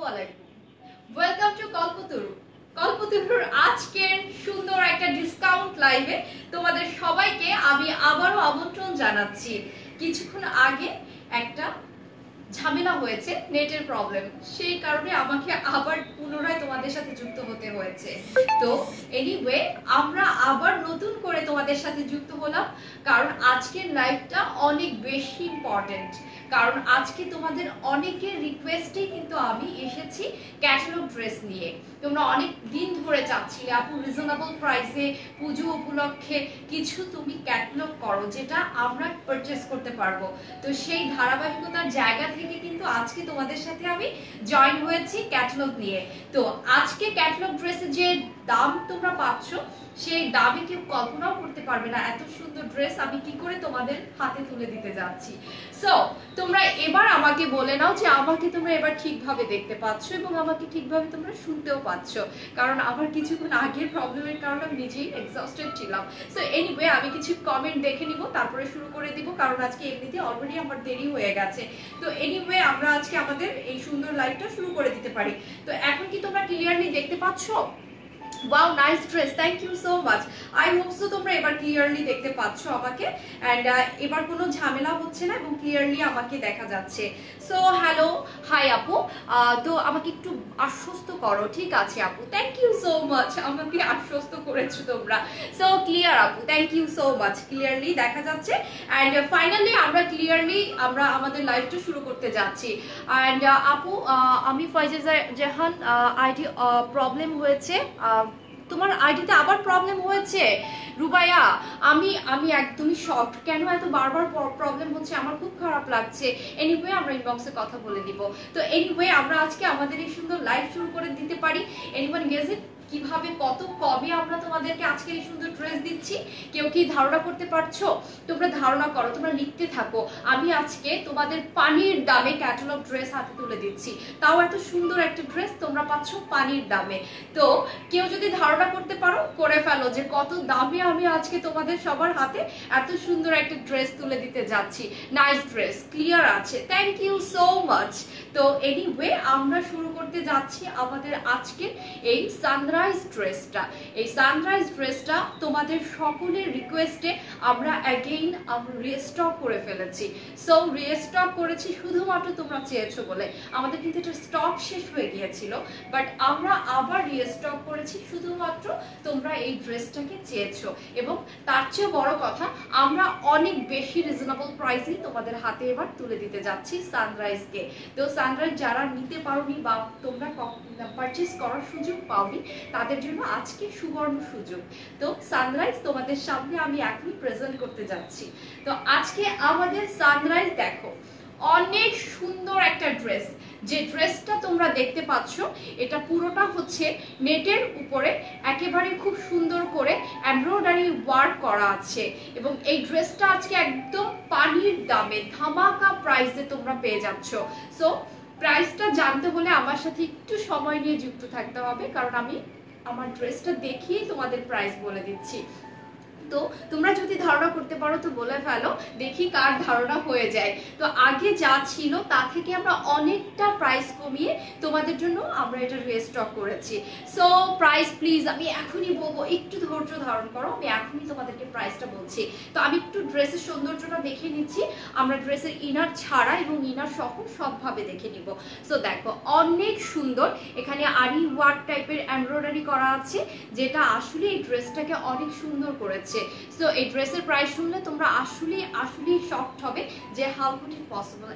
আসসালামু আলাইকুম, welcome to কল্পতরুর আজকের সুন্দর একটা ডিসকাউন্ট লাইভে তোমাদের সবাইকে আমি আবারও আমন্ত্রণ জানাচ্ছি। কিছুক্ষণ আগে একটা ঝামেলা হয়েছে, নেটের প্রবলেম, সেই কারণে আমাকে আবার পুনরায় তোমাদের সাথে যুক্ত হতে হয়েছে। তো এনিওয়ে আমরা আবার নতুন করে তোমাদের সাথে যুক্ত হলাম, কারণ আজকের লাইভটা অনেক বেশি ইম্পর্টেন্ট। কারণ আজকে তোমাদের অনেকের রিকোয়েস্টে কিন্তু আমি এসেছি ক্যাটালগ ড্রেস নিয়ে। তোমরা অনেক দিন ধরে চাচ্ছিলে আপু রিজনেবল প্রাইসে পুজো উপলক্ষে কিছু তুমি ক্যাটালগ করো যেটা আমরা পারচেস করতে পারবো। তো সেই ধারাবাহিকতার জায়গা থেকে কিন্তু আজকে তোমাদের সাথে আমি জয়েন হয়েছি ক্যাটালগ নিয়ে। তো আজকে ক্যাটালগ ড্রেসের যে দাম তোমরা পাচ্ছ সেই দামে কেউ কল্পনাও করতে পারবে না এত সুন্দর ড্রেস আমি কি করে তোমাদের হাতে তুলে দিতে যাচ্ছি। সো তোমরা এবার আমাকে বলে নাও যে আমাকে তোমরা এবার ঠিকভাবে দেখতে পাচ্ছ এবং আমাকে ঠিকভাবে তোমরা শুনতেও পাচ্ছ, কারণ আমার কিছুক্ষণ আগের প্রবলেমের কারণে আমি নিজেই এক্সস্টেড ছিলাম। সো এনিওয়ে আমি কিছু কমেন্ট দেখে নিব, তারপরে শুরু করে দিব, কারণ আজকে এমনিতে অলরেডি আমার দেরি হয়ে গেছে। তো এনিওয়ে আমরা আজকে আমাদের এই সুন্দর লাইভটা শুরু করে দিতে পারি। তো এখন কি তোমরা ক্লিয়ারলি দেখতে পাচ্ছ? Wow, nice dress, thank you so much. I hope so তোমরা এবার ক্লিয়ারলি দেখতে পাচ্ছ আমাকে, এন্ড এবার কোনো ঝামেলা হচ্ছে না এবং ক্লিয়ারলি আমাকে দেখা যাচ্ছে। সো হ্যালো, হাই আপু, তো আমাকে একটু আশ্বস্ত করো। ঠিক আছে আপু, থ্যাংক ইউ সো মাচ, আমাকে আশ্বস্ত করেছো তোমরা। সো ক্লিয়ার আপু, thank you so much, clearly দেখা যাচ্ছে। এন্ড ফাইনালি আমরা ক্লিয়ারলি আমাদের লাইভটা শুরু করতে যাচ্ছি। এন্ড আপু আমি ফয়জা জাহান, আইডি প্রবলেম হয়েছে, তোমার আইডিতে আবার প্রবলেম হয়েছে? রুবাইয়া, আমি একদমই শকড, কেন এত বারবার প্রবলেম হচ্ছে, আমার খুব খারাপ লাগছে। এনিওয়ে আমরা ইনবক্সে কথা বলে দিব। তো এনিওয়ে আমরা আজকে আমাদের এই সুন্দর লাইভ শুরু করে দিতে পারি। এনিওয়ান গেস ইট, কিভাবে কত কবে আমরা তোমাদেরকে আজকে এই সুন্দর ড্রেস দিচ্ছি? কেউ কি ধারণা করতে পারছো? তোমরা ধারণা করো, তোমরা লিখতে থাকো। আমি আজকে তোমাদের পানির দামে ক্যাটালগ ড্রেস হাতে তুলে দিচ্ছি, তাও এত সুন্দর একটা ড্রেস তোমরা পাচ্ছ পানির দামে। তো কেউ যদি ধারণা করতে পারো করে ফেলো যে কত দামে আমি আজকে তোমাদের সবার হাতে এত সুন্দর একটা ড্রেস তুলে দিতে যাচ্ছি। নাইস ড্রেস, ক্লিয়ার আছে, থ্যাংক ইউ সো মাচ। তো এনিওয়ে আমরা শুরু করতে যাচ্ছি আমাদের আজকের এই সানরাইজ ড্রেসটা। এই সানরাইজ ড্রেসটা তোমাদের সকলের রিকোয়েস্টে আমরা অ্যাগেইন রিস্টক করে ফেলেছি। সো রিস্টক করেছি শুধুমাত্র তোমরা চেয়েছো বলে। আমাদের কিন্তু এটা স্টক শেষ হয়ে গিয়েছিল, বাট আমরা আবার রিস্টক করেছি শুধুমাত্র তোমরা এই ড্রেসটাকে চেয়েছো। এবং তার চেয়ে বড় কথা, আমরা অনেক বেশি রিজনেবল প্রাইসেই তোমাদের হাতে এবার তুলে দিতে যাচ্ছি সানরাইজকে। তো সানরাইজ যারা নিতে পারোনি বা তোমরা পারচেস করার সুযোগ পাওনি, তাদের জন্য আজকে সুবর্ণ সুযোগ। তো সানরাইজ তোমাদের সামনে আমি এখনই প্রেজেন্ট করতে যাচ্ছি। তো আজকে আমাদের সানরাইজ দেখো অনেক সুন্দর একটা ড্রেস। যে ড্রেসটা তোমরা দেখতে পাচ্ছ এটা পুরোটা হচ্ছে নেটের উপরে একেবারে খুব সুন্দর করে এমব্রয়ডারি ওয়ার্ক করা আছে, এবং এই ড্রেসটা আজকে একদম পানির দামে ধামাকা প্রাইসে তোমরা পেয়ে যাচ্ছ। সো প্রাইসটা জানতে হলে আমার সাথে একটু সময় নিয়ে যুক্ত থাকতে হবে, কারণ আমি আমার ড্রেসটা দেখিয়ে তোমাদের প্রাইস বলে দিচ্ছি। তো তোমরা যদি ধারণা করতে পারো তো বলে ফেলো, দেখি কার ধারণা হয়ে যায়। তো আগে যা ছিল তা থেকে আমরা অনেকটা প্রাইস কমিয়ে তোমাদের জন্য আমরা এটা রিস্টক করেছি। সো প্রাইস প্লিজ আমি এখনই বলবো, একটু ধৈর্য ধারণ করো, আমি এখনই তোমাদেরকে প্রাইসটা বলছি। তো আমি একটু ড্রেসের সৌন্দর্যটা দেখে নিচ্ছি, আমরা ড্রেসের ইনার ছাড়া এবং ইনার সহ সবভাবে দেখে নিব। সো দেখো অনেক সুন্দর, এখানে আরি ওয়ার্ক টাইপের এমব্রয়ডারি করা আছে, যেটা আসলে এই ড্রেসটাকে অনেক সুন্দর করেছে। সো এই ড্রেসের প্রাইস শুনলে তোমরা আসলেই শকড হবে যে হাউ কুড ইট পসিবল,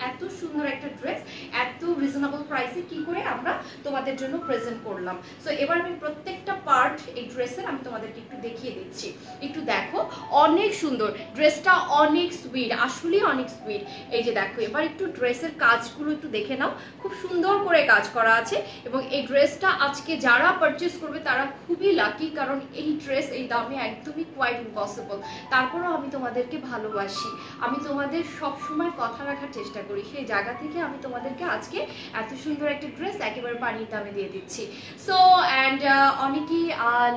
এত সুন্দর একটা ড্রেস এত রিজনেবল প্রাইসে কি করে আমরা তোমাদের জন্য প্রেজেন্ট করলাম। সো এবার আমি প্রত্যেকটা পার্ট এই ড্রেসের আমি তোমাদেরকে একটু দেখিয়ে দিচ্ছি। একটু দেখো অনেক সুন্দর ড্রেসটা, অনেক সুইট, আসলেই অনেক সুইট। এই যে দেখো এবার একটু ড্রেসের কাজগুলো একটু দেখে নাও, খুব সুন্দর করে কাজ করা আছে। এবং এই ড্রেসটা আজকে যারা পারচেস করবে তারা খুবই লাকি, কারণ এই ড্রেস এই দামে একদমই কোয়াইট ইম্পসিবল। তারপরেও আমি তোমাদেরকে ভালোবাসি, আমি তোমাদের সব সময় কথা রাখার চেষ্টা করি, সেই জায়গা থেকে আমি তোমাদেরকে আজকে এত সুন্দর একটা ড্রেস একেবারে পানির দামে দিয়ে দিচ্ছি। সো অ্যান্ড অনেকেই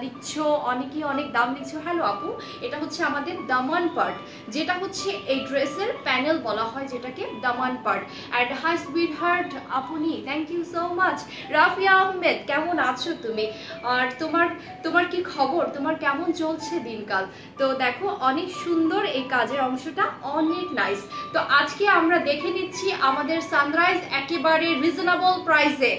লিখছো, অনেকেই অনেক দাম লিখছো। হ্যালো আপু, এটা হচ্ছে আমাদের দামান পার্ট, যেটা হচ্ছে এই ড্রেসের প্যানেল বলা হয়, যেটাকে দামান part. And hi sweetheart আপনি, thank you so much. Rafia Ahmed, কেমন আছো তুমি? আর তোমার কি খবর, তোমার কেমন চলছে দিনকাল? তো দেখো অনেক সুন্দর এই কাজের অংশটা, অনেক নাইস। তো আজকে আমরা দেখে নিচ্ছি আমাদের সানরাইজ একেবারে রিজনেবল প্রাইসে,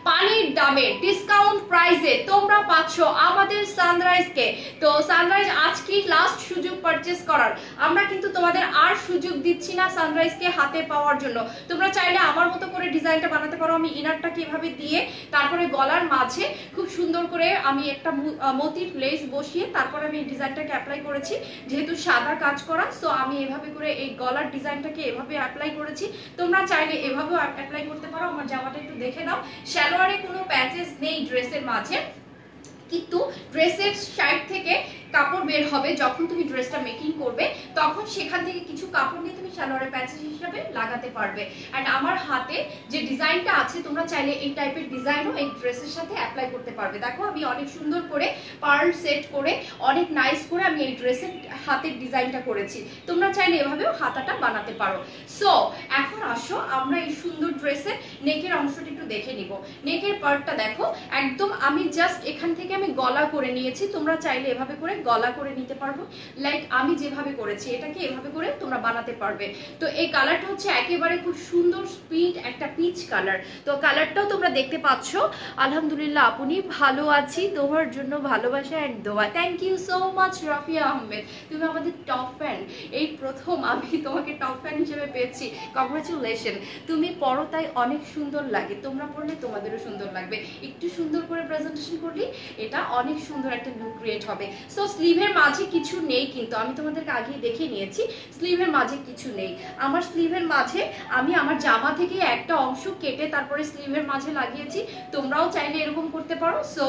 পানির দামে, ডিসকাউন্ট প্রাইসে তোমরা পাচ্ছ আমাদের সানরাইজকে। তো সানরাইজ আজকে লাস্ট সুযোগ পারচেস করার, আমরা কিন্তু তোমাদের আর সুযোগ দিচ্ছি না সানরাইজকে হাতে পাওয়ার জন্য। তোমরা চাইলে আমার মতো করে ডিজাইনটা বানাতে পারো। আমি ইনারটাকে এভাবে দিয়ে তারপরে গলার মাঝে খুব সুন্দর করে আমি একটা মতির লেস বসিয়ে তারপরে আমি এই ডিজাইনটাকে অ্যাপ্লাই করেছি। যেহেতু সাদা কাজ করা, সো আমি এভাবে করে এই গলার ডিজাইনটাকে এভাবে অ্যাপ্লাই করেছি। তোমরা চাইলে এভাবেও অ্যাপ্লাই করতে পারো। আমার জামাটা একটু দেখে নাও, সালোয়ারে কোনো প্যাচেস নেই ড্রেসের মাঝে, কিন্তু ড্রেসের সাইড থেকে কাপড় বের হবে যখন তুমি ড্রেসটা মেকিং করবে, তখন সেখান থেকে কিছু কাপড় নিয়ে তুমি সালোয়ারের প্যাচেস হিসাবে লাগাতে পারবে। অ্যান্ড আমার হাতে যে ডিজাইনটা আছে, তোমরা চাইলে এই টাইপের ডিজাইনও এই ড্রেসের সাথে অ্যাপ্লাই করতে পারবে। দেখো আমি অনেক সুন্দর করে পার্ল সেট করে অনেক নাইস করে আমি এই ড্রেসের হাতের ডিজাইনটা করেছি। তোমরা চাইলে এভাবেও হাতাটা বানাতে পারো। সো এখন আসো আমরা এই সুন্দর ড্রেসের নেকের অংশটা একটু দেখে নিব। নেকের পার্টটা দেখো, একদম আমি জাস্ট এখান থেকে আমি গলা করে নিয়েছি। তোমরা চাইলে এভাবে করে গলা করে নিতে পারবো, লাইক আমি যেভাবে করেছি এটাকে এভাবে করে তোমরা বানাতে পারবে। তো এই কালারটা হচ্ছে একেবারে খুব সুন্দর স্পিড একটা পিচ কালার। তো কালারটাও তোমরা দেখতে পাচ্ছ। আলহামদুলিল্লাহ আপনি, ভালো আছি, তোমার জন্য ভালোবাসা এন্ড দোয়া। Thank you so much Rafia Ahmed, তুমি আমাদের টপ ফ্যান। এই প্রথম আমি তোমাকে টপ ফ্যান হিসেবে পেয়েছি, কংগ্রেচুলেশন। তুমি পরো তাই অনেক সুন্দর লাগে, তোমরা পরলে তোমাদেরও সুন্দর লাগবে। একটু সুন্দর করে প্রেজেন্টেশন করলে এটা অনেক সুন্দর একটা লুক ক্রিয়েট হবে। সো স্লিভের মাঝে কিছু নেই, কিন্তু আমি তোমাদেরকে আগেই দেখে নিয়েছি স্লিভের মাঝে কিছু নেই। আমার স্লিভের মাঝে আমি আমার জামা থেকে একটা অংশ কেটে তারপরে স্লিভের মাঝে লাগিয়েছি। তোমরাও চাইলে এরকম করতে পারো। সো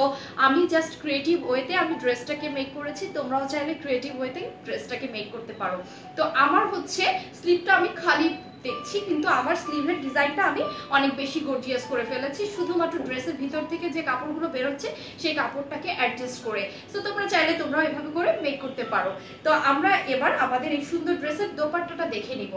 আমি জাস্ট ক্রিয়েটিভ ওয়েতে আমি ড্রেসটাকে মেক করেছি, তোমরাও চাইলে ক্রিয়েটিভ ওয়েতে ড্রেসটাকে মেক করতে পারো। তো আমার হচ্ছে স্লিভটা আমি খালি দেখছি, কিন্তু আমার স্লিভের ডিজাইনটা আমি অনেক বেশি গর্জিয়াস করে ফেলেছি, শুধুমাত্র ড্রেসের ভিতর থেকে যে কাপড়গুলো বেরোচ্ছে সেই কাপড়টাকে অ্যাডজাস্ট করে। সো তোমরা চাইলে তোমরাও এভাবে করে মেক করতে পারো। তো আমরা এবার আমাদের এই সুন্দর ড্রেসের দোপাট্টাটা দেখে নিব।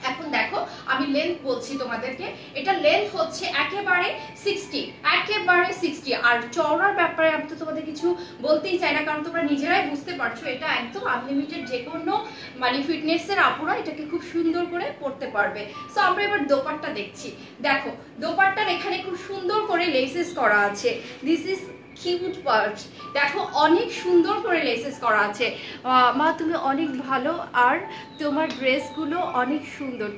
এখন দেখো আমি লেন্থ বলছি তোমাদেরকে, এটা লেন্থ হচ্ছে একেবারে 60, একেবারে 60। আর চওড়ার ব্যাপারে আমি তো তোমাদের কিছু বলতেই চাই না, কারণ তোমরা নিজেরাই বুঝতে পারছো এটা একদম আনলিমিটেড, যে কোনো মানে ফিটনেসের আপুরা এটাকে খুব সুন্দর করে পরতে পারবে। সো আমরা এবার দোপাট্টা দেখছি। দেখো দোপাট্টার এখানে খুব সুন্দর করে লেসেস করা আছে। দিস ইজ কিউট পার্ট, দেখো অনেক সুন্দর করে লেসেস করা আছে। মা তুমি অনেক ভালো, আর তোমার ড্রেসগুলো অনেক সুন্দর,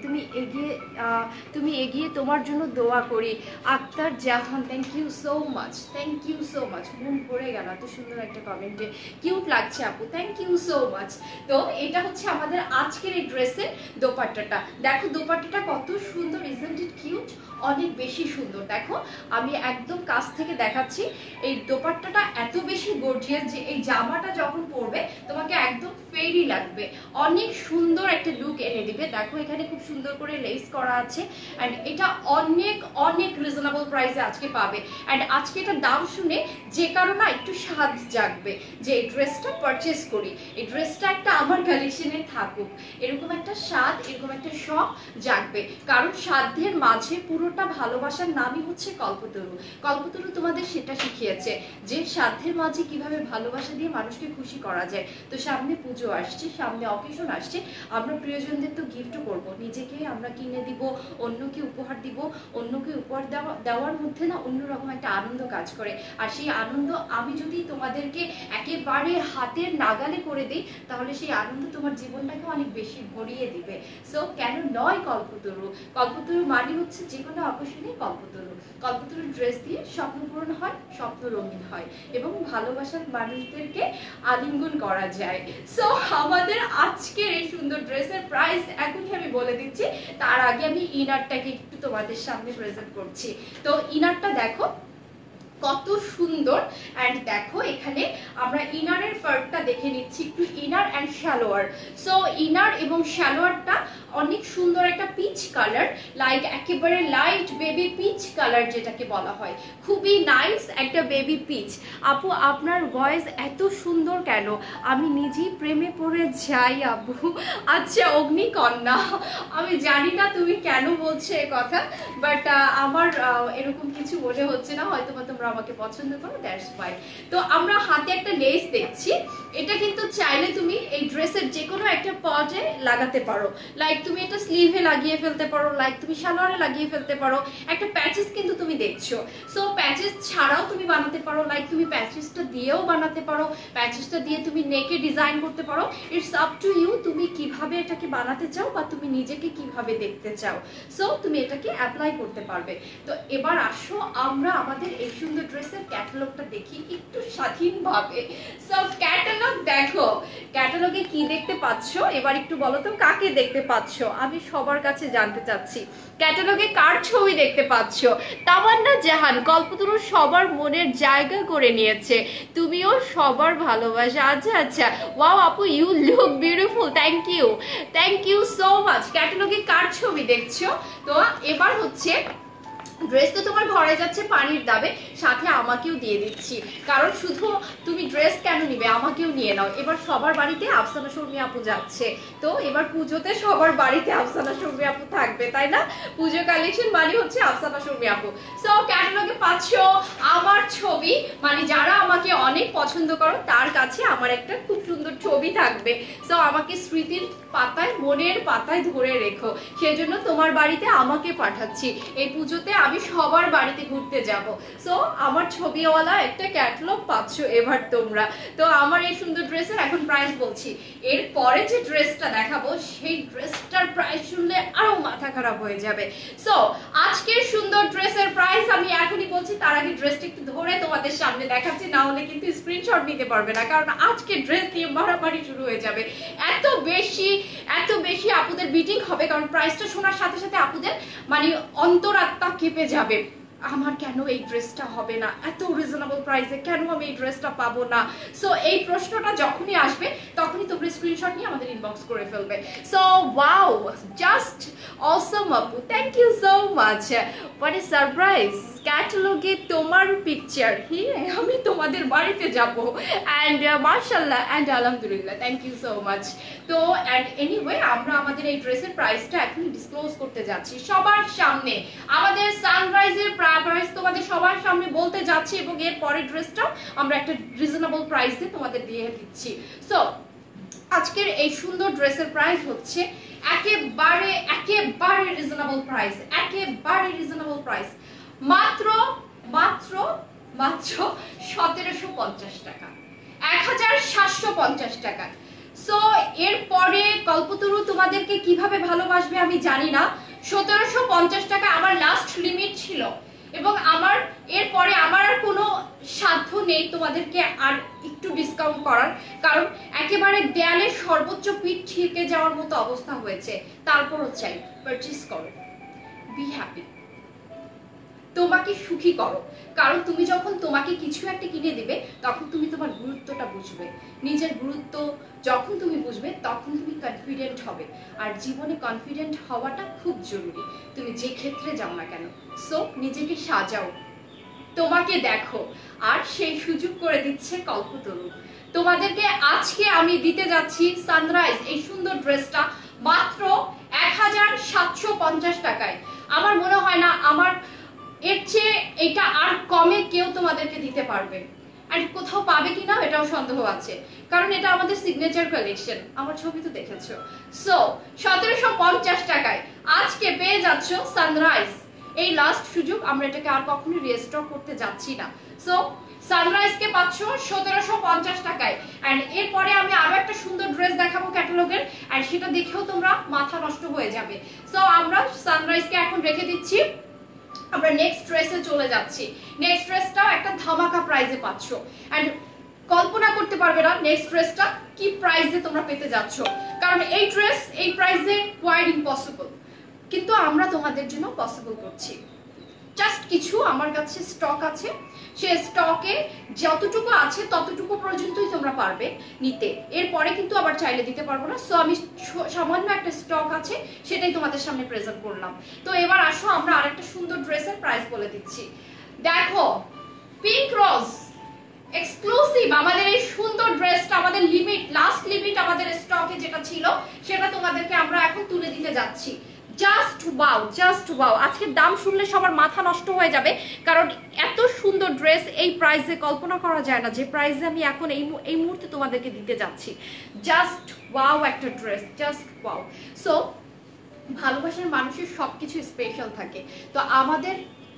তুমি এগিয়ে তোমার জন্য দোয়া করি। Akhtar Jahan, thank you so much, thank you so much. মন ভরে গেল এত সুন্দর একটা কমেন্টে, কিউট লাগছে আপু, থ্যাংক ইউ সো মাচ। তো এটা হচ্ছে আমাদের আজকের এই ড্রেসের দোপাট্টাটা। দেখো দোপাট্টাটা কত সুন্দর, ইজন্ট ইট কিউট? অনেক বেশি সুন্দর। দেখো আমি একদম কাছ থেকে দেখাচ্ছি, এই দোপাট্টাটা এত বেশি গর্জিয়াস যে এই জামাটা যখন পরবে তোমাকে একদম ফেরি লাগবে, অনেক সুন্দর একটা লুক এনে দিবে। দেখো এখানে খুব সুন্দর করে লেস করা আছে, অ্যান্ড এটা অনেক অনেক রিজনেবল প্রাইসে আজকে পাবে। অ্যান্ড আজকে এটা দাম শুনে যে কারো না একটু স্বাদ জাগবে যে এই ড্রেসটা পারচেস করি, এই ড্রেসটা একটা আমার কালেকশনে থাকুক, এরকম একটা স্বাদ, এরকম একটা শখ জাগবে। কারণ সাধ্যের মাঝে পুরোটা ভালোবাসার নামই হচ্ছে কল্পতরু। কল্পতরু তোমাদের সেটা শিখিয়েছে যে সাধ্যের মাঝে কিভাবে ভালোবাসা দিয়ে মানুষকে খুশি করা যায়। তো সামনে পুজো আসছে, সামনে অকেশন আসছে, আমরা প্রিয়জনদের তো গিফটও করব, নিজেকে আমরা কিনে দিব, অন্যকে উপহার দিব। অন্যকে উপহার দেওয়ার মধ্যে না অন্যরকম একটা আনন্দ কাজ করে। আর সেই আনন্দ আমি যদি তোমাদেরকে একেবারে হাতের নাগালে করে দিই, তাহলে সেই আনন্দ তোমার জীবনটাকে অনেক বেশি ভরিয়ে দিবে। সো কেন নয় কল্পতরু? কল্পতরু মানে হচ্ছে যে কোনো অকেশনে কল্পতরু। কল্পতরু ড্রেস দিয়ে স্বপ্ন পূরণ হয়, স্বপ্ন রঙিন হয়, এবং ভালোবাসার মানুষদেরকে আলিঙ্গন করা যায়। সো আমাদের আজকের এই সুন্দর ড্রেসের প্রাইস এখনই আমি বলে দিচ্ছি, তার আগে আমি ইনারটাকে একটু তোমাদের সামনে প্রেজেন্ট করছি। তো ইনারটা দেখো কত সুন্দর। অ্যান্ড দেখো এখানে আমরা ইনারের পার্টটা দেখে নিচ্ছি একটু, inner and salwar. So inner এবং সালোয়ারটা অনেক সুন্দর একটা পিচ কালার, লাইক একেবারে লাইট বেবি পিচ কালার যেটাকে বলা হয়, খুবই নাইস একটা বেবি পিচ। আপু আপনার ভয়েস এত সুন্দর কেন, আমি নিজেই প্রেমে পড়ে যাই আপু। আচ্ছা অগ্নিকন্যা, আমি জানি না তুমি কেন বলছো এ কথা, বাট আমার এরকম কিছু মনে হচ্ছে না, হয়তো বা তোমরা আমাকে পছন্দ করো, দ্যাটস ওয়াই। তো আমরা হাতে একটা লেস দেখছি, এটা কিন্তু চাইলে তুমি এই ড্রেসের যে কোনো একটা পার্টে লাগাতে পারো, লাইক তুমি এটা স্লিভে লাগিয়ে ফেলতে পারো, লাইক তুমি সালোয়ারে লাগিয়ে ফেলতে পারো, একটা প্যাচেস কিন্তু তুমি দেখছো, সো প্যাচেস ছাড়াও তুমি বানাতে পারো, লাইক তুমি প্যাচেসটা দিয়েও বানাতে পারো, প্যাচেসটা দিয়ে তুমি নেকে ডিজাইন করতে পারো, ইটস আপ টু ইউ তুমি কিভাবে এটাকে বানাতে চাও বা তুমি নিজেকে কিভাবে দেখতে চাও, সো তুমি এটাকে অ্যাপ্লাই করতে পারবে। তো এবার আসো আমরা আমাদের এই সুন্দর ড্রেসের ক্যাটালগটা দেখি একটু স্বাধীনভাবে। সো ক্যাটালগ দেখো, ক্যাটালগে কি দেখতে পাচ্ছো এবার একটু বলো তো, কাকে দেখতে পাচ্ছো, আমি সবার কাছে জানতে চাচ্ছি। ক্যাটালগে কার ছবি দেখতে পাচ্ছো? তামান্না জাহান, কল্পতরু সবার মনের জায়গা করে নিয়েছে, তুমিও সবার ভালোবাসা। আচ্ছা আচ্ছা, ওয়াও আপু you look beautiful, thank you so much. ক্যাটালগে কার ছবি দেখছো? তো এবার হচ্ছে ড্রেস তো তোমার ঘরে যাচ্ছে পানির দাবে, সাথে আমাকেও দিয়ে দিচ্ছি, কারণ শুধু তুমি ড্রেস কেন নিবে, আমাকেও নিয়ে নাও। এবার সবার বাড়িতে আফসানা শর্মী আপু যাচ্ছে, তো এবার পুজোতে সবার বাড়িতে আফসানা শর্মী আপু থাকবে, তাই না? পুজো কালেকশন মানে হচ্ছে আফসানা শর্মী আপু। সো ক্যাটালগে পাচ্ছো আমার ছবি, মানে যারা আমাকে অনেক পছন্দ করো তার কাছে আমার একটা খুব সুন্দর ছবি থাকবে, সো আমাকে স্মৃতির পাতায়, মনের পাতায় ধরে রেখো, সেজন্য তোমার বাড়িতে আমাকে পাঠাচ্ছি। এই পুজোতে আমি সবার বাড়িতে ঘুরতে যাব, সো আমার ছবিওয়ালা একটা ক্যাটালগ পাচ্ছ এবার তোমরা। তো আমার এই সুন্দর ড্রেসের এখন প্রাইস বলছি, এর পরে যে ড্রেসটা দেখাবো সেই ড্রেসটার প্রাইস শুনলে আরো মাথা খারাপ হয়ে যাবে। সো আজকের সুন্দর ড্রেসের প্রাইস আমি এখনই বলছি, তার আগে ড্রেসটা একটু ধরে তোমাদের সামনে দেখাচ্ছি, না হলে কিন্তু স্ক্রিনশট নিতে পারবে না, কারণ আজকে ড্রেস নিয়ে মারামারি শুরু হয়ে যাবে। এত বেশি আপুদের বিটিং হবে, কারণ প্রাইসটা শোনার সাথে সাথে আপুদের মানে অন্তরাত্মা কেঁপে যাবে, আমার কেন এই ড্রেসটা হবে না, এত রিজনেবল প্রাইসে কেন আমি এই ড্রেসটা পাবো না। সো এই প্রশ্নটা যখনই আসবে তখনই তোমরা স্ক্রিনশট নিয়ে আমাদের ইনবক্স করে ফেলবে। সো ওয়াও, জাস্ট অসম আপু, thank you so much, what is surprise. ক্যাটালগে তোমার পিকচার, আমি তোমাদের বাড়িতে যাব, অ্যান্ড মাশাআল্লাহ অ্যান্ড আলহামদুলিল্লাহ, থ্যাংক ইউ সো মাচ। তো অ্যান্ড এনিওয়ে আমরা আমাদের এই ড্রেসের প্রাইসটা এখন ডিসক্লোজ করতে যাচ্ছি সবার সামনে, আমাদের সানরাইজের প্রাইস তোমাদের সবার সামনে বলতে যাচ্ছি, এবং এর পরের ড্রেসটাও আমরা একটা রিজনেবল প্রাইসে তোমাদের দিয়ে দিচ্ছি। সো আজকের এই সুন্দর ড্রেসের প্রাইস হচ্ছে একেবারে রিজনেবল প্রাইস, একেবারে রিজনেবল প্রাইস, মাত্র 1750 টাকা, 1750 টাকা। সো এরপরে কল্পতরু তোমাদেরকে কিভাবে ভালোবাসবে আমি জানি না, 1750 টাকা আমার লাস্ট লিমিট ছিল, এবং আমার এরপরে আমার আর কোনো সাধ্য নেই তোমাদেরকে আর একটু ডিসকাউন্ট করার, কারণ একেবারে দেয়ালের সর্বোচ্চ পিঠ ঠেকে যাওয়ার মতো অবস্থা হয়েছে। তারপরও চাই পারচেজ করো, বি হ্যাপি, তোমাকে সুখী করো, কারণ তুমি যখন তোমাকে কিছু একটা কিনে দিবে তখন তুমি তোমার গুরুত্বটা বুঝবে, নিজের গুরুত্ব যখন তুমি বুঝবে তখন তুমি কনফিডেন্ট হবে, আর জীবনে কনফিডেন্ট হওয়াটা খুব জরুরি, তুমি যে ক্ষেত্রে যাও না কেন। সো নিজেকে সাজাও, তোমাকে দেখো, আর সেই সুযোগ করে দিচ্ছে কল্পতরু। তোমাদেরকে আজকে আমি দিতে যাচ্ছি সানরাইজ এই সুন্দর ড্রেসটা মাত্র 1750 টাকায়। আমার মনে হয় না আমার এর চেয়ে এটা আর কমে কেউ তোমাদেরকে দিতে পারবে, আর কোথাও পাবে কিনা এটাও সন্দেহ আছে, কারণ এটা আমাদের সিগনেচার কালেকশন, আমার ছবি তো দেখেছো। সো 1750 টাকায় আজকে পেয়ে যাচ্ছ সানরাইজ, এই লাস্ট সুযোগ, আমরা এটাকে আর কখনো রিস্টক করতে যাচ্ছি না। সো সানরাইজকে পাচ্ছ 1750 টাকায়, এন্ড এরপরে আমি আরো একটা সুন্দর ড্রেস দেখাবো ক্যাটালগের, আর সেটা দেখেও তোমরা মাথা নষ্ট হয়ে যাবে। সো আমরা সানরাইজকে এখন রেখে দিচ্ছি, আমরা নেক্সট ড্রেসে চলে যাচ্ছি। নেক্সট ড্রেসটাও একটা ধামাকা প্রাইসে পাচ্ছ, এন্ড কল্পনা করতে পারবে না নেক্সট ড্রেসটা কি প্রাইসে তোমরা পেতে যাচ্ছ, কারণ এই ড্রেস এই প্রাইসে কোয়াইট ইম্পসিবল, কিন্তু আমরা তোমাদের জন্য পসিবল করছি। জাস্ট কিছু আমার কাছে স্টক আছে, সে স্টকে যতটুকু আছে ততটুকু পর্যন্তই তোমরা পারবে নিতে, এরপরে কিন্তু আবার চাইলে দিতে পারবো না। সো আমি সামান্য একটা স্টক আছে সেটাই তোমাদের সামনে প্রেজেন্ট করলাম। তো এবার আসো আমরা আরেকটা সুন্দর ড্রেসের প্রাইস বলে দিচ্ছি। দেখো পিঙ্ক রোজ এক্সক্লুসিভ আমাদের এই সুন্দর ড্রেসটা, আমাদের লাস্ট লিমিট আমাদের স্টকে যেটা ছিল সেটা তোমাদেরকে আমরা এখন তুলে দিতে যাচ্ছি। Just wow, just wow. আজকের দাম শুনলে সবার মাথা নষ্ট হয়ে যাবে, কারণ এত সুন্দর ড্রেস এই প্রাইসে কল্পনা করা যায় না যে প্রাইসে আমি এখন এই মুহূর্তে তোমাদেরকে দিতে যাচ্ছি। জাস্ট ওয়াও একটা ড্রেস, জাস্ট ওয়াও। সো ভালোবাসার মানুষের সবকিছু স্পেশাল থাকে, তো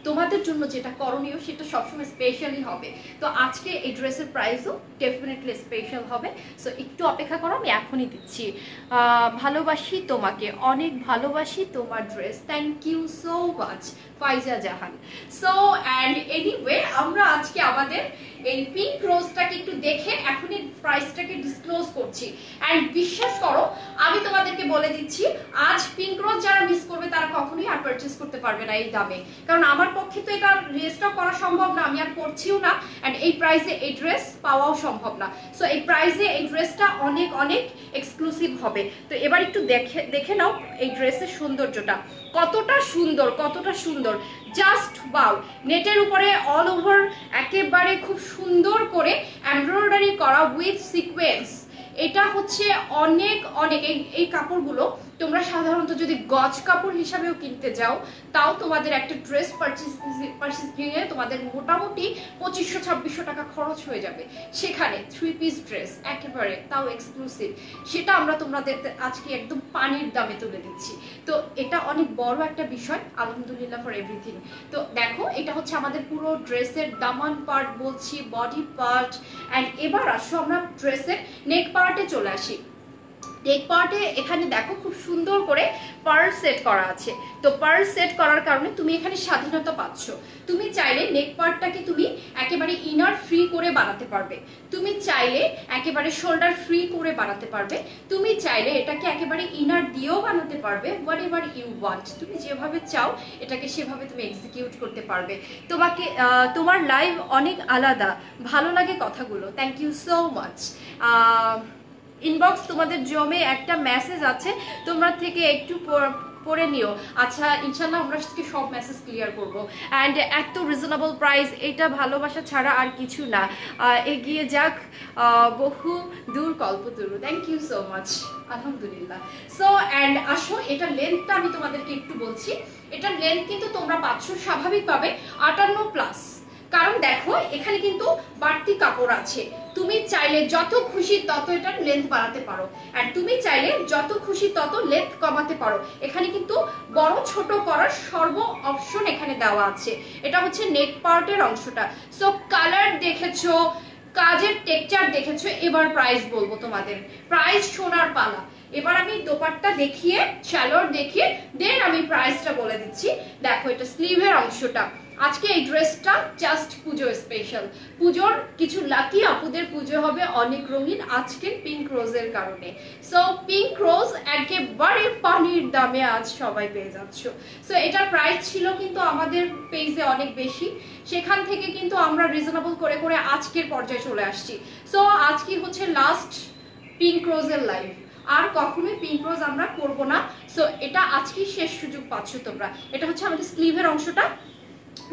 তোমাদের জন্য যেটা করণীয় সেটা সবসময় স্পেশালই হবে। তো আজকে এই ড্রেসের প্রাইসও ডেফিনেটলি স্পেশাল হবে। সো একটু অপেক্ষা করো, আমি এখনই দিচ্ছি। ভালোবাসি তোমাকে, অনেক ভালোবাসি তোমার dress, thank you so much Faiza Jahan. So and anyway আমরা আজকে আমাদের এই পিঙ্ক রোজটাকে একটু দেখে এখনই প্রাইসটাকে ডিসক্লোজ করছি। অ্যান্ড বিশ্বাস করো আমি তোমাদেরকে বলে দিচ্ছি, আজ পিঙ্ক রোজ যারা মিস করবে তারা কখনোই আর পারচেস করতে পারবে না এই দামে, কারণ আমার পক্ষে তো এটা রিস্টক করা সম্ভব না, আমি আর করছিও না। অ্যান্ড এই প্রাইসে এই ড্রেস পাওয়াও সম্ভব না। সো এই প্রাইসে এই ড্রেসটা অনেক অনেক এক্সক্লুসিভ হবে। তো এবার একটু দেখে নাও এই ড্রেসের সৌন্দর্যটা কতটা সুন্দর, কতটা সুন্দর, জাস্ট ওয়াও। নেটের উপরে অল ওভার একেবারে খুব সুন্দর করে এমব্রয়ডারি করা উইথ সিকোয়েন্স। এটা হচ্ছে অনেক অনেক এই কাপড়গুলো তোমরা সাধারণত যদি গজ কাপড় হিসাবেও কিনতে যাও তাও তোমাদের একটা ড্রেস পারচেসিংয়ে তোমাদের মোটামুটি 2500-2600 টাকা খরচ হয়ে যাবে। সেখানে 3 পিস ড্রেস একেবারে তাও এক্সক্লুসিভ, সেটা আমরা তোমাদের আজকে একদম পানির দামে তুলে দিচ্ছি। তো এটা অনেক বড় একটা বিষয়, আলহামদুলিল্লাহ ফর এভরিথিং। তো দেখো এটা হচ্ছে আমাদের পুরো ড্রেসের দামান পার্ট বলছি, বডি পার্ট। অ্যান্ড এবার আসো আমরা ড্রেসের নেক পার্টে চলে আসি। নেক পার্টে এখানে দেখো খুব সুন্দর করে পার্ল সেট করা আছে। তো পার্ল সেট করার কারণে তুমি এখানে স্বাধীনতা পাচ্ছ। তুমি চাইলে নেক পার্টটাকে তুমি একেবারে ইনার ফ্রি করে বানাতে পারবে, তুমি চাইলে একেবারে শোল্ডার ফ্রি করে বানাতে পারবে, তুমি চাইলে এটাকে একেবারে ইনার দিয়েও বানাতে পারবে। হোয়াট এভার ইউ ওয়ান্ট, তুমি যেভাবে চাও এটাকে সেভাবে তুমি এক্সিকিউট করতে পারবে। তোমার লাইভ অনেক আলাদা, ভালো লাগে কথাগুলো, thank you so much. Inbox তোমাদের জমে একটা মেসেজ আছে, তোমরা থেকে একটু পড়ে নিও। আচ্ছা ইনশাল্লাহ আমরা আজকে সব মেসেজ ক্লিয়ার করবো। অ্যান্ড এত রিজনেবল প্রাইস, এটা ভালোবাসা ছাড়া আর কিছু না। এগিয়ে যাক বহু দূর কল্পতরু, থ্যাংক ইউ সো মাচ, আলহামদুলিল্লাহ। সো অ্যান্ড আসো এটার লেন্থটা আমি তোমাদেরকে একটু বলছি। এটার লেন্থ কিন্তু তোমরা পাচ্ছ স্বাভাবিকভাবে 58+, কারণ দেখো এখানে কিন্তু বাড়তি কাপড় আছে। তুমি চাইলে যত খুশি তত এটার লেন্থ বাড়াতে পারো, আর তুমি চাইলে যত খুশি তত লেন্থ কমাতে পারো। এখানে কিন্তু বড় ছোট করার সর্ব অপশন এখানে দেওয়া আছে। এটা হচ্ছে নেক পার্টের অংশটা। সো কালার দেখেছো, কাজের টেক্সচার দেখেছো, এবার প্রাইস বলবো তোমাদের। প্রাইস শোনার পালা। এবার আমি দোপাট্টা দেখিয়ে শ্যালোর দেখিয়ে দেন আমি প্রাইসটা বলে দিচ্ছি। দেখো এটা স্লিভের অংশটা। আজকে এই ড্রেসটা জাস্ট পুজো স্পেশাল, পুজোর কিছু লাকি আপুদের পুজো হবে অনেক রঙিন আজকে পিঙ্ক রোজের কারণে। সো পিঙ্ক রোজ একেবারে পানির দামে আজ সবাই পেয়ে যাচ্ছ। সো এটার প্রাইস ছিল কিন্তু আমাদের পেজে অনেক বেশি, সেখান থেকে কিন্তু আমরা রিজনেবল করে করে আজকের পর্যায়ে চলে আসছি। সো আজকে হচ্ছে লাস্ট পিঙ্ক রোজের লাইভ, আর কখনোই পিঙ্ক রোজ আমরা করবো না। সো এটা আজকেই শেষ সুযোগ পাচ্ছ তোমরা। এটা হচ্ছে আমাদের স্লিভের অংশটা,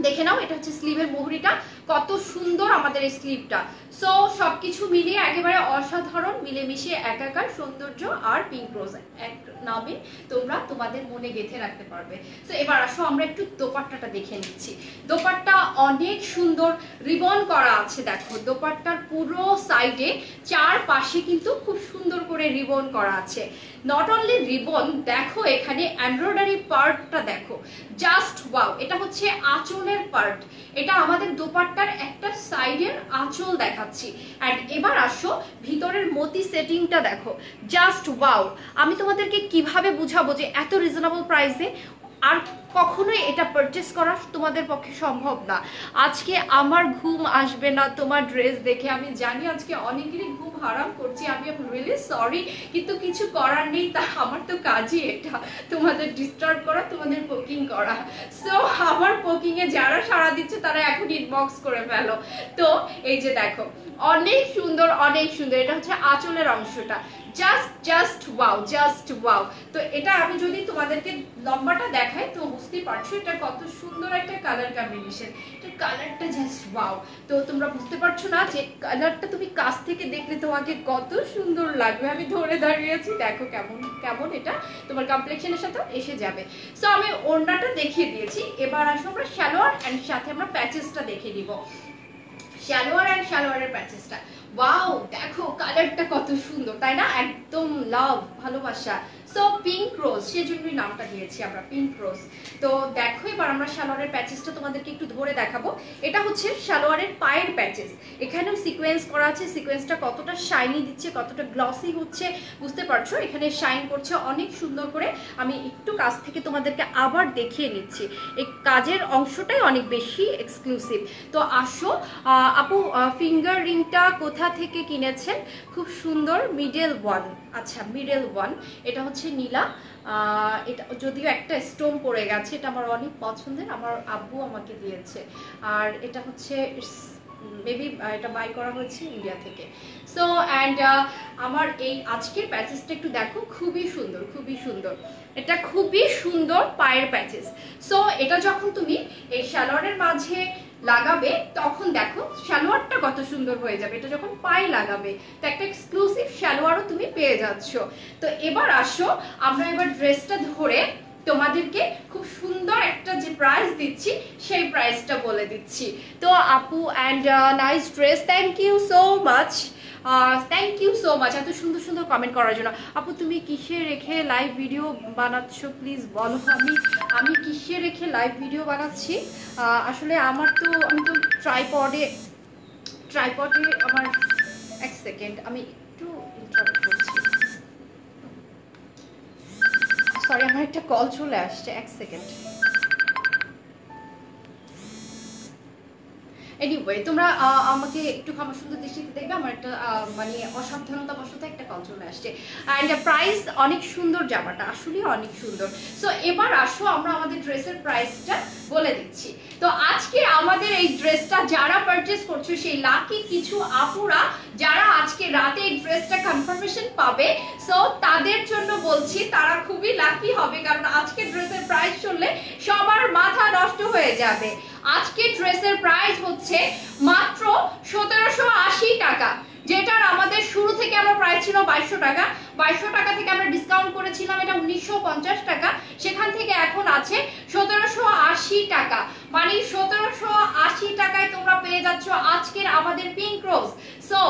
দেখে নাও। এটা হচ্ছে স্লিভের মোহরিটা, কত সুন্দর আমাদের এই স্লিভটা। সো সবকিছু মিলিয়ে একেবারে অসাধারণ, মিলেমিশে একাকার সৌন্দর্য আর পিঙ্ক রোজ এক নামে তোমরা তোমাদের মনে গেঁথে রাখতে পারবে। সো এবার আসো আমরা একটু দোপাট্টাটা দেখে নিচ্ছি। দোপাট্টা অনেক সুন্দর রিবন করা আছে। দেখো দোপাট্টার পুরো সাইডে চারপাশে কিন্তু খুব সুন্দর করে রিবন করা আছে। নট অনলি রিবন, দেখো এখানে এমব্রয়ডারি পার্টটা দেখো, জাস্ট ওয়াও। এটা হচ্ছে আঁচলের পার্ট, এটা আমাদের দোপাট্টার একটা সাইডের আঁচল দেখাচ্ছি। এন্ড এবার আসো ভিতরের মতি সেটিংটা দেখো, জাস্ট ওয়াও। আমি তোমাদেরকে কিভাবে বুঝাবো যে এত রিজনেবল প্রাইসে আর কখনোই এটা পারচেস করা তোমাদের পক্ষে সম্ভব না। আজকে আমার ঘুম আসবে না তোমার ড্রেস দেখে, আমি জানি আজকে অনেকেরই ঘুম হারাম করছি, আমি এম রিয়েলি সরি, কিন্তু কিছু করার নেই, তা আমার তো কাজই এটা তোমাদের ডিস্টার্ব করা, তোমাদের পোকিং করা। সো আমার পোকিংয়ে যারা সাড়া দিচ্ছে তারা এখন ইনবক্স করে ফেলো। তো এই যে দেখো অনেক সুন্দর, অনেক সুন্দর, এটা হচ্ছে আঁচলের অংশটা, জাস্ট ওয়াও। তো এটা আমি যদি তোমাদেরকে লম্বাটা দেখাই তো বুঝতেই পারছো এটা কত সুন্দর একটা কালার কম্বিনেশন, এটা কালারটা জাস্ট ওয়াও। তো তোমরা বুঝতে পারছো না যে কালারটা তুমি কাছ থেকে দেখলে তোমাকে কত সুন্দর লাগবে। আমি ধরে দাঁড়িয়ে আছি, দেখো কেমন কেমন এটা তোমার কমপ্লেক্সনের সাথে এসে যাবে। সো আমি ওড়নাটা দেখিয়ে দিয়েছি, এবার আসো আমরা সালোয়ার এন্ড সাথে আমরা প্যাচেসটা দেখে নিব। সালোয়ার এন্ড সালোয়ারের প্যাচেসটা ওয়াও, দেখো কালারটা কত সুন্দর তাই না, একদম লাভ, ভালোবাসা। সো পিঙ্ক রোজ, সেজন্যই নামটা দিয়েছি আমরা পিঙ্ক রোজ। তো দেখো এবার আমরা সালোয়ারের প্যাচেসটা তোমাদেরকে একটু ধরে দেখাবো। এটা হচ্ছে সালোয়ারের পায়ের প্যাচেস, এখানেও সিকোয়েন্স করা আছে, সিকোয়েন্সটা কতটা শাইনি দিচ্ছে, কতটা গ্লসি হচ্ছে বুঝতে পারছো, এখানে শাইন করছে অনেক সুন্দর করে। আমি একটু কাছ থেকে তোমাদেরকে আবার দেখিয়ে নিচ্ছি, এই কাজের অংশটাই অনেক বেশি এক্সক্লুসিভ। তো আসো আপু ফিঙ্গার রিংটা কোথা থেকে কিনেছেন? খুব সুন্দর, মিডল ওয়ান। আচ্ছা মিডল ওয়ান, এটা হচ্ছে নীলা, এটা যদিও একটা স্টোন পড়ে গেছে, এটা আমার অনেক পছন্দের, আমার আব্বু আমাকে দিয়েছে। আর এটা হচ্ছে মেবি এটা বাই করা হয়েছে ইন্ডিয়া থেকে। সো অ্যান্ড আমার এই আজকের প্যাচেসটা একটু দেখো, খুবই সুন্দর, খুবই সুন্দর, এটা খুবই সুন্দর পায়ের প্যাচেস। সো এটা যখন তুমি এই সালোয়ারের মাঝে লাগাবে তখন দেখো সালোয়ারটা কত সুন্দর হয়ে যাবে, এটা যখন পায়ে লাগাবে তো একটা এক্সক্লুসিভ সালোয়ারও তুমি পেয়ে যাচ্ছ। তো এবার আসো আমরা এবার ড্রেসটা ধরে তোমাদেরকে খুব সুন্দর একটা যে প্রাইস দিচ্ছি সেই প্রাইসটা বলে দিচ্ছি। তো আপু and nice dress, thank you so much, thank you so much এত সুন্দর সুন্দর কমেন্ট করার জন্য। আপু তুমি কিসে রেখে লাইভ ভিডিও বানাচ্ছ প্লিজ বলো। আমি কিসে রেখে লাইভ ভিডিও বানাচ্ছি, আসলে আমার তো আমি তো ট্রাইপডে আমার এক সেকেন্ড আমি একটু ইন্টারাপ্ট করছি, সরি আমার একটা কল চলে আসছে, এক সেকেন্ড। এনিওয়ে তোমরা আমাকে একটু ক্ষমা সুন্দর দৃষ্টিতে দেখবে, আমার একটা মানে অসাবধানতা বশত একটা কল চলে আসছে। অ্যান্ড প্রাইস অনেক সুন্দর, জামাটা আসলে অনেক সুন্দর। সো এবার আসো আমরা আমাদের ড্রেসের প্রাইসটা বলে দিচ্ছি। তো আজকে আমাদের এই ড্রেসটা যারা পারচেস করছো সেই লাকি কিছু আপুরা যারা আজকে রাতে এই ড্রেসটা কনফার্মেশন পাবে, সো তাদের জন্য বলছি তারা খুবই লাকি হবে, কারণ আজকে ড্রেসের প্রাইস শুনলে সবার মাথা নষ্ট হয়ে যাবে। আজকে ড্রেসের প্রাইস হচ্ছে মাত্র 1780 টাকা, যেটার আমাদের শুরু থেকে আমরা প্রাইস ছিল 2200 টাকা, 2200 টাকা থেকে আমরা ডিসকাউন্ট করেছিলাম এটা 1950 টাকা, সেখান থেকে এখন আছে 1780 টাকা, মানে 1780 টাকায় তোমরা পেয়ে যাচ্ছ আজকের আমাদের পিঙ্ক রোজ। সো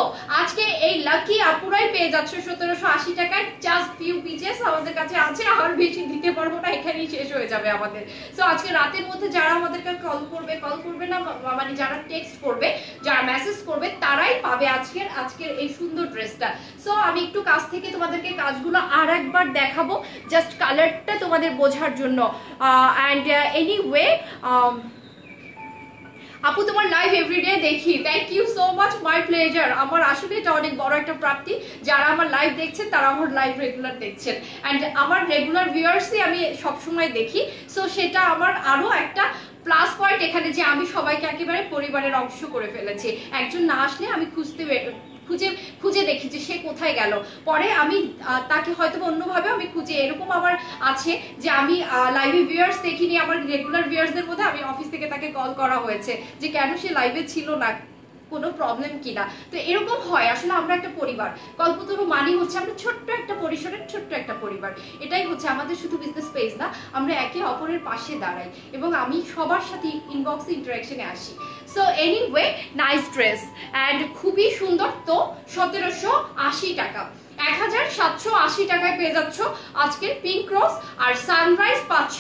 আজকে এই লাকি আপুরাই পেয়ে যাচ্ছ 1780 টাকায়, জাস্ট ফিউ পিসেস আমাদের কাছে আছে, আর বেশি দিতে পারবো না, এখানেই শেষ হয়ে যাবে আমাদের। সো আজকে রাতের মধ্যে যারা আমাদেরকে কল করবে না, মানে যারা টেক্সট করবে, যারা মেসেজ করবে তারাই পাবে আজকের এই সুন্দর ড্রেসটা। সো আমি একটু কাছ থেকে তোমাদেরকে কাজগুলো আর একবার দেখাবো, জাস্ট কালারটা তোমাদের বোঝার জন্য। অ্যান্ড এনিওয়ে আপু তোমার লাইভ এভরিডে দেখি, thank you so much, my pleasure. আমার আসলে এটা অনেক বড় একটা প্রাপ্তি, যারা আমার লাইভ দেখছেন তারা আমার লাইভ রেগুলার দেখছেন, অ্যান্ড আমার রেগুলার ভিউয়ার্সই আমি সবসময় দেখি। সো সেটা আমার আরো একটা প্লাস পয়েন্ট এখানে যে আমি সবাইকে একেবারে পরিবারের অংশ করে ফেলেছি। একজন না আসলে আমি খুঁজে দেখি যে সে কোথায় গেল, পরে আমি তাকে হয়তো অন্যভাবে আমি খুঁজে, এরকম আমার আছে যে আমি লাইভে ভিউয়ার্স দেখিনি, আমার রেগুলার ভিউয়ার্সদের মধ্যে আমি অফিস থেকে তাকে কল করা হয়েছে যে কেন সে লাইভে ছিল না, কোনো প্রবলেম কিনা। তো এরকম হয়, আসলে আমরা একটা পরিবার, কল্পতরু মানে হচ্ছে আমরা ছোট্ট একটা পরিসরের ছোট্ট একটা পরিবার, এটাই হচ্ছে আমাদের শুধু বিজনেস পেজ না, আমরা একে অপরের পাশে দাঁড়াই এবং আমি সবার সাথে ইনবক্সে ইন্টারাকশনে আসি। So anyway nice dress and খুবই সুন্দর। তো 1780 টাকা, 1780 টাকায় পেয়ে যাচ্ছ আজকের পিঙ্ক রোজ, আর সানরাইজ পাচ্ছ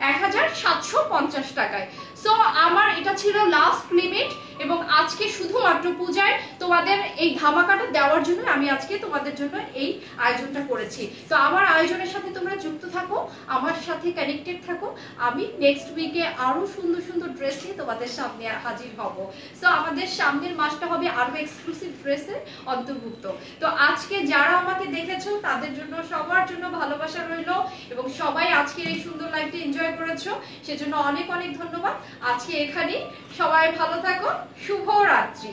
1750 টাকায়। সো আমার এটা ছিল লাস্ট লিমিট, এবং আজকে শুধুমাত্র পূজায় তোমাদের এই ধামাকাটা দেওয়ার জন্য আমি আজকে তোমাদের জন্য এই আয়োজনটা করেছি। তো আমার আয়োজনের সাথে তোমরা যুক্ত থাকো, আমার সাথে কানেক্টেড থাকো। আমি নেক্সট উইকে আরো সুন্দর সুন্দর ড্রেস নিয়ে তোমাদের সামনে হাজির হব। সো আমাদের সামনের মাসটা হবে আরো এক্সক্লুসিভ ড্রেসের অন্তর্ভুক্ত। তো আজকে যারা আমাকে দেখেছো তাদের জন্য সবার জন্য ভালোবাসা রইলো, এবং সবাই আজকে এই সুন্দর লাইফটা এনজয় করেছো, সেজন্য অনেক অনেক ধন্যবাদ। আজকে এখানেই, সবাই ভালো থাকো, শুভ রাত্রি।